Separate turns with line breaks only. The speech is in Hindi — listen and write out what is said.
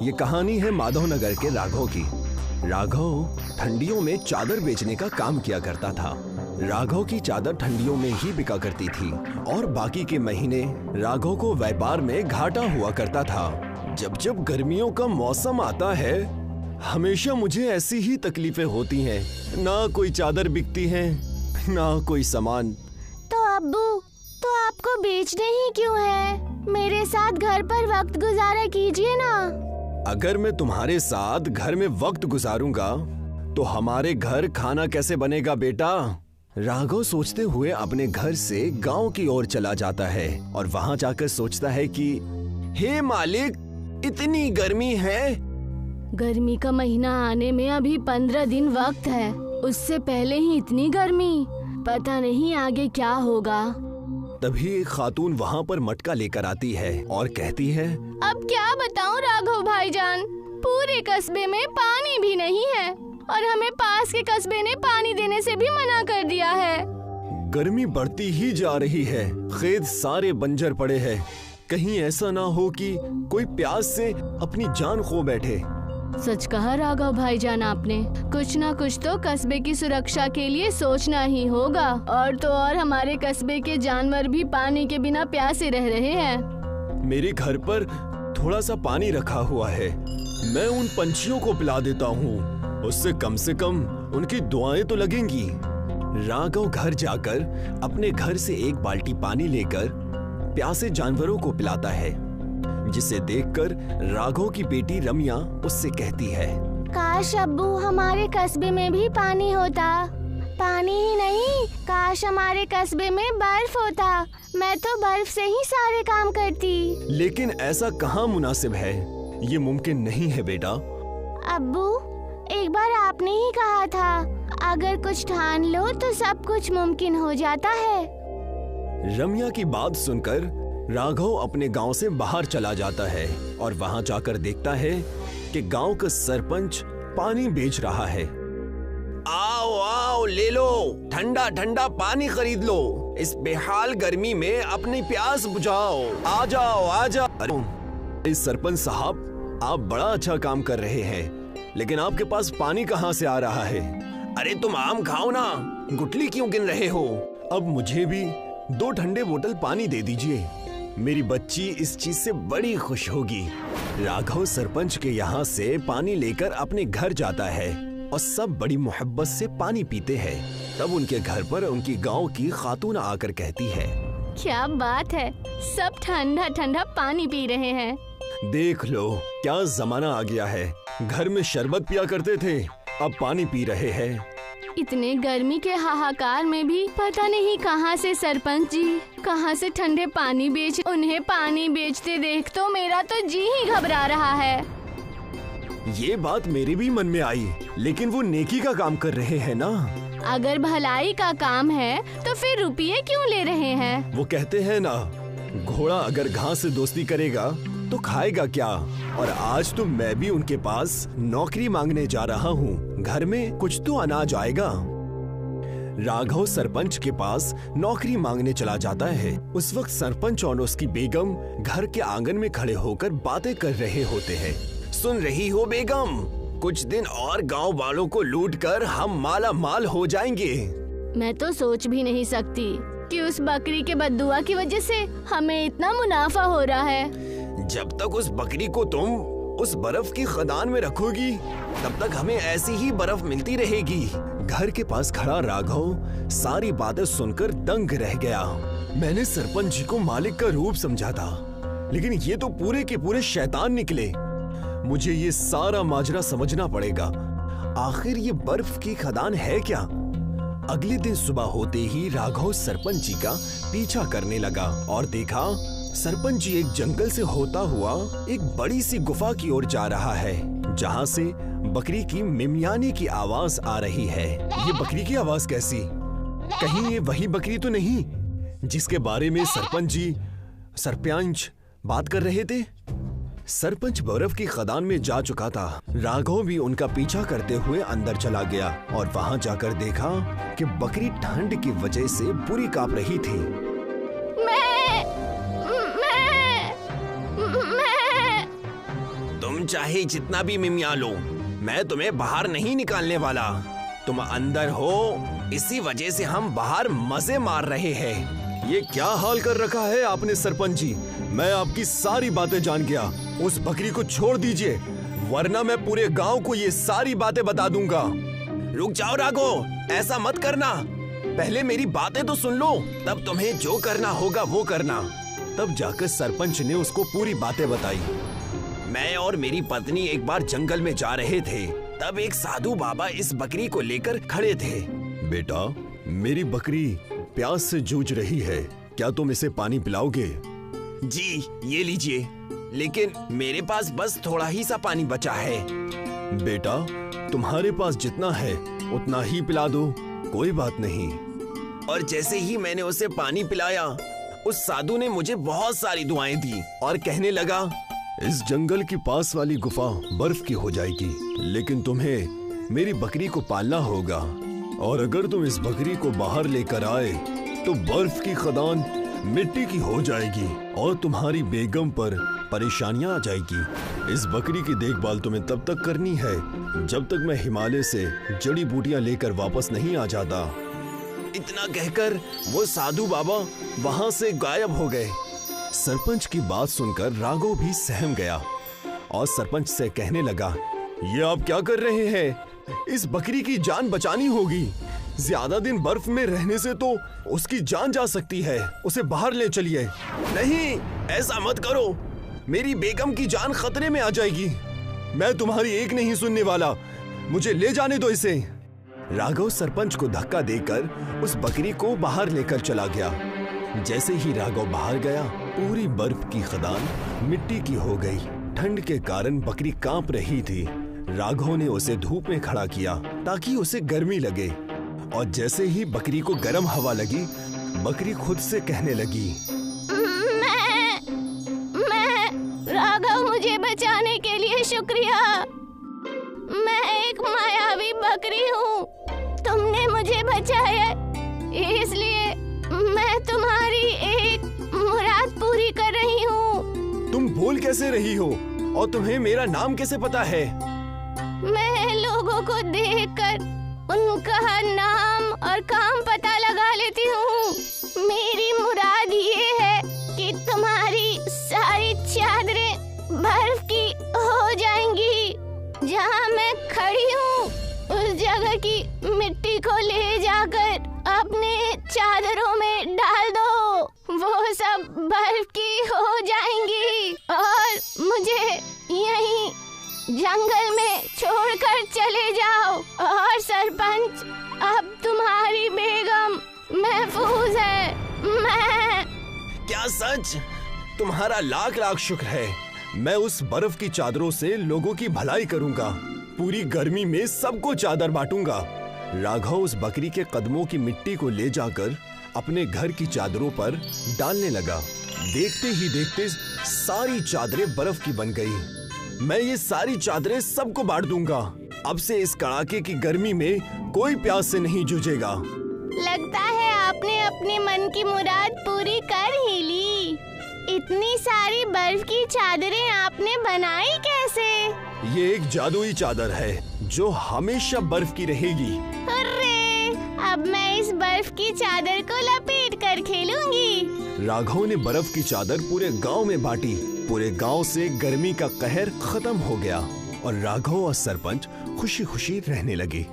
ये कहानी है माधव नगर के राघव की। राघव ठंडियों में चादर बेचने का काम किया करता था। राघव की चादर ठंडियों में ही बिका करती थी और बाकी के महीने राघव को व्यापार में घाटा हुआ करता था। जब जब गर्मियों का मौसम आता है हमेशा मुझे ऐसी ही तकलीफें होती हैं। ना कोई चादर बिकती है ना कोई सामान।
तो अब्बू, तो आपको बेचने ही क्यों है? मेरे साथ घर पर वक्त गुजारा कीजिए ना।
अगर मैं तुम्हारे साथ घर में वक्त गुजारूंगा तो हमारे घर खाना कैसे बनेगा बेटा? राघव सोचते हुए अपने घर से गांव की ओर चला जाता है और वहां जाकर सोचता है कि हे मालिक, इतनी गर्मी है।
गर्मी का महीना आने में अभी 15 दिन वक्त है, उससे पहले ही इतनी गर्मी, पता नहीं आगे क्या होगा।
तभी एक खातून वहाँ पर मटका लेकर आती है और कहती है,
अब क्या बताऊं राघव भाईजान, पूरे कस्बे में पानी भी नहीं है और हमें पास के कस्बे ने पानी देने से भी मना कर दिया है।
गर्मी बढ़ती ही जा रही है, खेत सारे बंजर पड़े हैं। कहीं ऐसा ना हो कि कोई प्यास से अपनी जान खो बैठे।
सच कहा राघव भाईजान आपने, कुछ ना कुछ तो कस्बे की सुरक्षा के लिए सोचना ही होगा। और तो और हमारे कस्बे के जानवर भी पानी के बिना प्यासे रह रहे हैं।
मेरे घर पर थोड़ा सा पानी रखा हुआ है, मैं उन पंछियों को पिला देता हूँ, उससे कम से कम उनकी दुआएं तो लगेंगी। राघव घर जाकर अपने घर से एक बाल्टी पानी लेकर प्यासे जानवरों को पिलाता है, जिसे देखकर राघव की बेटी रम्या उससे कहती है,
काश अब्बू हमारे कस्बे में भी पानी होता। पानी ही नहीं, काश हमारे कस्बे में बर्फ होता, मैं तो बर्फ से ही सारे काम करती।
लेकिन ऐसा कहाँ मुनासिब है, ये मुमकिन नहीं है बेटा।
अब्बू, एक बार आपने ही कहा था, अगर कुछ ठान लो तो सब कुछ मुमकिन हो जाता है।
रम्या की बात सुनकर राघव अपने गांव से बाहर चला जाता है और वहां जाकर देखता है कि गांव का सरपंच पानी बेच रहा है। आओ आओ, ले लो, ठंडा ठंडा पानी खरीद लो, इस बेहाल गर्मी में अपनी प्यास बुझाओ, आ जाओ आ जाओ। इस सरपंच साहब, आप बड़ा अच्छा काम कर रहे हैं, लेकिन आपके पास पानी कहाँ से आ रहा है? अरे तुम आम खाओ ना, गुठली क्यों गिन रहे हो? अब मुझे भी 2 ठंडे बोतल पानी दे दीजिए, मेरी बच्ची इस चीज से बड़ी खुश होगी। राघव सरपंच के यहाँ से पानी लेकर अपने घर जाता है और सब बड़ी मोहब्बत से पानी पीते हैं। तब उनके घर पर उनकी गांव की खातून आकर कहती है,
क्या बात है, सब ठंडा ठंडा पानी पी रहे हैं।
देख लो क्या जमाना आ गया है, घर में शरबत पिया करते थे, अब पानी पी रहे हैं।
इतने गर्मी के हाहाकार में भी पता नहीं कहां से सरपंच जी कहां से ठंडे पानी बेच, उन्हें पानी बेचते देख तो मेरा तो जी ही घबरा रहा है।
ये बात मेरे भी मन में आई, लेकिन वो नेकी का काम कर रहे हैं ना।
अगर भलाई का काम है तो फिर रुपये क्यों ले रहे हैं?
वो कहते हैं ना, घोड़ा अगर घास से दोस्ती करेगा तो खाएगा क्या। और आज तो मैं भी उनके पास नौकरी मांगने जा रहा हूँ, घर में कुछ तो अनाज आएगा। राघव सरपंच के पास नौकरी मांगने चला जाता है। उस वक्त सरपंच और उसकी बेगम घर के आंगन में खड़े होकर बातें कर रहे होते हैं। सुन रही हो बेगम, कुछ दिन और गांव वालों को लूटकर हम माला माल हो जाएंगे।
मैं तो सोच भी नहीं सकती कि उस बकरी के बद्दुआ की वजह से हमें इतना मुनाफा हो रहा है।
जब तक उस बकरी को तुम उस बर्फ की खदान में रखोगी तब तक हमें ऐसी ही बर्फ मिलती रहेगी। घर के पास खड़ा राघव सारी बातें सुनकर दंग रह गया। मैंने सरपंच जी को मालिक का रूप समझा था, लेकिन ये तो पूरे के पूरे शैतान निकले। मुझे ये सारा माजरा समझना पड़ेगा, आखिर ये बर्फ की खदान है क्या? अगले दिन सुबह होते ही राघव सरपंच जी का पीछा करने लगा और देखा सरपंच जी एक जंगल से होता हुआ एक बड़ी सी गुफा की ओर जा रहा है, जहाँ से बकरी की मिमियाने की आवाज आ रही है। ये बकरी की आवाज कैसी? कहीं ये वही बकरी तो नहीं जिसके बारे में सरपंच जी सरपंच बात कर रहे थे? सरपंच बर्फ की खदान में जा चुका था। राघव भी उनका पीछा करते हुए अंदर चला गया और वहाँ जाकर देखा कि बकरी ठंड की वजह से बुरी कांप रही थी।
मैं
तुम तुम चाहे जितना भी मिमिया लो, मैं तुम्हें बाहर नहीं निकालने वाला। तुम अंदर हो, इसी वजह से हम बाहर मजे मार रहे हैं।
ये क्या हाल कर रखा है आपने सरपंच जी? मैं आपकी सारी बातें जान गया। उस बकरी को छोड़ दीजिए, वरना मैं पूरे गांव को ये सारी बातें बता दूंगा।
रुक जाओ राघव, ऐसा मत करना। पहले मेरी बातें तो सुन लो, तब तुम्हें जो करना होगा वो करना।
तब जाकर सरपंच ने उसको पूरी बातें बताई।
मैं और मेरी पत्नी एक बार जंगल में जा रहे थे, तब एक साधु बाबा इस बकरी को लेकर खड़े थे।
बेटा, मेरी बकरी प्यास से जूझ रही है, क्या तुम इसे पानी पिलाओगे?
जी, ये लीजिए, लेकिन मेरे पास बस थोड़ा ही सा पानी बचा है।
बेटा, तुम्हारे पास जितना है उतना ही पिला दो, कोई बात नहीं।
और जैसे ही मैंने उसे पानी पिलाया, उस साधु ने मुझे बहुत सारी दुआएं दी और कहने लगा,
इस जंगल की पास वाली गुफा बर्फ की हो जाएगी, लेकिन तुम्हें मेरी बकरी को पालना होगा। और अगर तुम इस बकरी को बाहर लेकर आए तो बर्फ की खदान मिट्टी की हो जाएगी और तुम्हारी बेगम पर परेशानियां आ जाएगी। इस बकरी की देखभाल तुम्हें तब तक करनी है जब तक मैं हिमालय से जड़ी बूटियां लेकर वापस नहीं आ जाता।
इतना कहकर वो साधु बाबा वहां से गायब हो गए।
सरपंच की बात सुनकर राघव भी सहम गया और सरपंच से कहने लगा, ये आप क्या कर रहे हैं? इस बकरी की जान बचानी होगी। ज्यादा दिन बर्फ में रहने से तो उसकी जान जा सकती है, उसे बाहर ले चलिए।
नहीं, ऐसा मत करो, मेरी बेगम की जान खतरे में आ जाएगी।
मैं तुम्हारी एक नहीं सुनने वाला, मुझे ले जाने दो इसे।
राघव सरपंच को धक्का देकर उस बकरी को बाहर लेकर चला गया।
जैसे ही राघव बाहर गया, पूरी बर्फ की खदान मिट्टी की हो गई। ठंड के कारण बकरी कांप रही थी। राघव ने उसे धूप में खड़ा किया ताकि उसे गर्मी लगे, और जैसे ही बकरी को गर्म हवा लगी, बकरी खुद से कहने लगी,
मैं राघव, मुझे बचाने के लिए शुक्रिया। मैं एक मायावी बकरी हूँ, तुमने मुझे बचाया, इसलिए मैं तुम्हारी एक मुराद पूरी कर रही हूँ।
तुम बोल कैसे रही हो और तुम्हें मेरा नाम कैसे पता है?
मैं लोगों को देखकर उनका नाम और काम पता लगा लेती हूँ। मेरी मुराद ये है कि तुम्हारी सारी चादरें बर्फ की हो जाएंगी। जहाँ मैं खड़ी हूँ उस जगह की मिट्टी को ले जाकर अपने चादरों में डाल दो, वो सब बर्फ की हो जाएंगी और मुझे यहीं जंगल में छोड़कर चले जाओ। और सरपंच, अब तुम्हारी बेगम महफूज है। मैं
क्या सच? तुम्हारा लाख लाख शुक्र है।
मैं उस बर्फ की चादरों से लोगों की भलाई करूंगा, पूरी गर्मी में सबको चादर बांटूंगा। राघव उस बकरी के कदमों की मिट्टी को ले जाकर अपने घर की चादरों पर डालने लगा। देखते ही देखते सारी चादरें बर्फ की बन गई। मैं ये सारी चादरें सबको बांट दूंगा। अब से इस कड़ाके की गर्मी में कोई प्यास से नहीं जूझेगा।
लगता है आपने अपने मन की मुराद पूरी कर ही ली। इतनी सारी बर्फ की चादरें आपने बनाई कैसे?
ये एक जादुई चादर है जो हमेशा बर्फ की रहेगी।
अरे, अब मैं इस बर्फ की चादर को लपेट कर खेलूंगी।
राघव ने बर्फ की चादर पूरे गांव में बांटी। पूरे गांव से गर्मी का कहर खत्म हो गया और राघव और सरपंच खुशी खुशी रहने लगे।